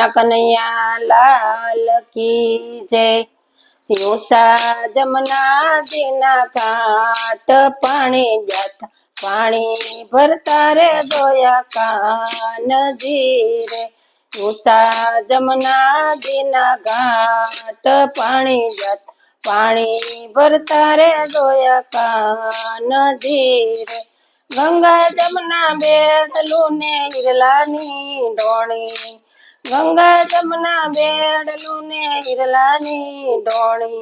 कन्हैया लाल की जय। योसा जमुना दीना घाट पाणी जाता पाणी भरता रे दोया कान धीरे। योसा जमुना दीना घाट पाणी जाता पाणी भरता रे दोया कान धीरे। गंगा जमुना बेडलू ने हिरलानी डोणी गंगा जमुना बेडलू ने हिरलानी डोणी।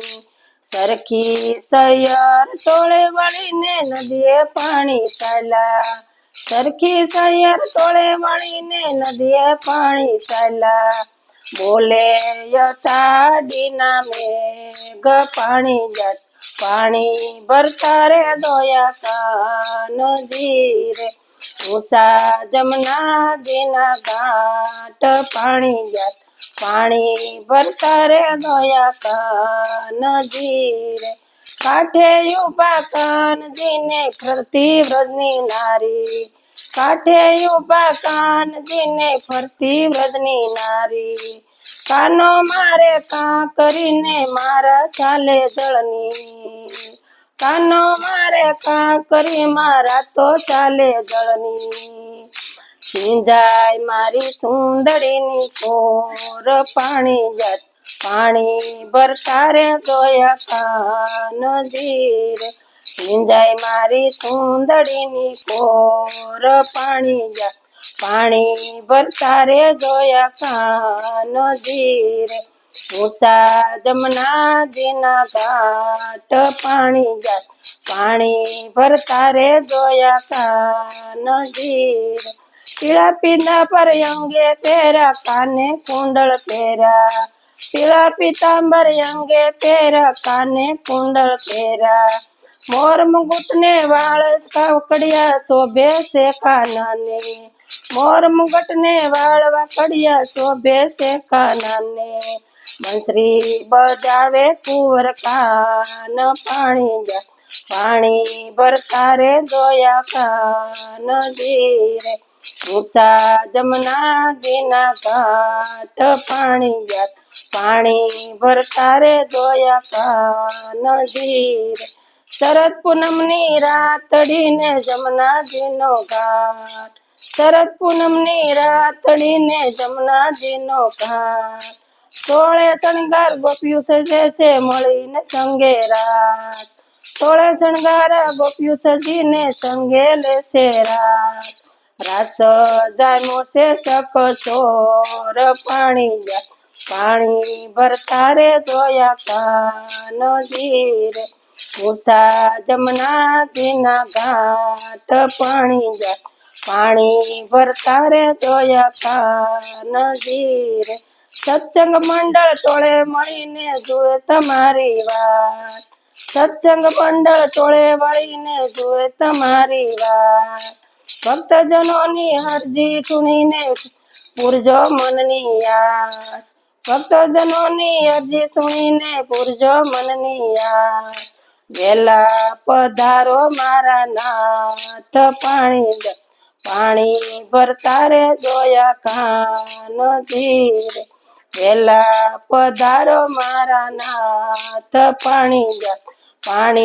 सरखी सैयर तोळे वળી ने नदीए पाणी चाला सरखी सैयर तोळे वળી ने नदीए पाणी चाला। बोले यसाडीना मेघ पाणी जात पाणी भरता रे दोया कान धीरे। उषा जमुना दीना घाट पाणी जात पाणी भरता रे दोया कान धीरे। काठे उभा कानजीने फरती व्रजनी नारी काठे उभा कानजीने फरती व्रजनी नारी। कानो मारे का કરીને मारा चाले जळनी कानो मारे का करी मारा तो चाले जळनी। सिंजाय मारी सुंदरीनी कोर पाणी जात पाणी भरता रे दोया कान धीरे। सिंजाय मारी सुंदरीनी कोर पाणी जात पाणी भरता रे दोया कान धीरे। उषा जमुना दीना घाट पाणी जात पाणी भरता रे दोया कान धीरे। पीला पीता पर अंगे तेरा काने कुंडल तेरा पीला पीतांबर अंगे तेरा काने कुंडल तेरा। मोर मुकुट ने वाल काकड़िया शोभे से कानने मोर मुकुट ने वाल वाकड़िया शोभे से कानने। बंसरी बजावे कुंवर कान पाणी जा पाणी भरता रे दोया कान धीरे। उषा जमुना दीना घाट पाणी जात पाणी भरता रे दोया कान धीरे। शरद पूनमनी रातड़ी ने जमुना दीनो घाट शरद पूनमनी रातड़ी ने जमुना दीनो घाट। तोळे शणगार गोपियों से जैसे मળી ने संगे रात तोळे शणगार गोपियों सजी ने संगे लेसे रात। रास जामो से सकसोर पाणी जा पाणी भरता रे दोया कान धीरे। उषा जमुना दीना घाट पाणी जा पाणी भरता रे दोया कान धीरे। सत्संग मंडळ तोळे મળીને જુએ તમારી વાત સત્સંગ મંડળ તોळे મળીને જુએ તમારી વાત। ભક્તજનોની અરજી સુણીને પૂરજો મનની આસ ભક્તજનોની અરજી સુણીને પૂરજો મનની આસ। વેલા પધારો મારા નાથ પાણી પાણી ભરતા રે दोया कान धीरे। वेला पधारो मारा नाथ पाणी जा पाणी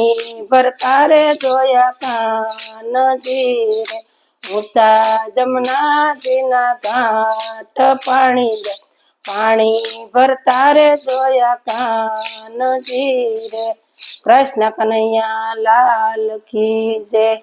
भरता रे दोया कान धीरे। उषा जमुना दीना घाट पाणी जा पाणी भरता रे दोया कान धीरे। कृष्ण कन्हैया लाल की जय।